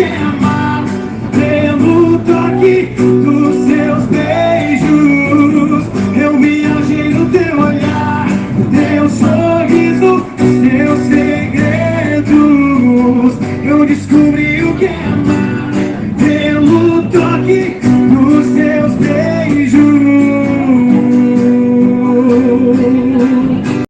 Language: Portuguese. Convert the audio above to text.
é amar, pelo toque dos seus beijos. Eu viajei no teu olhar, teu sorriso, seus segredos. Eu descobri o que é amar, pelo toque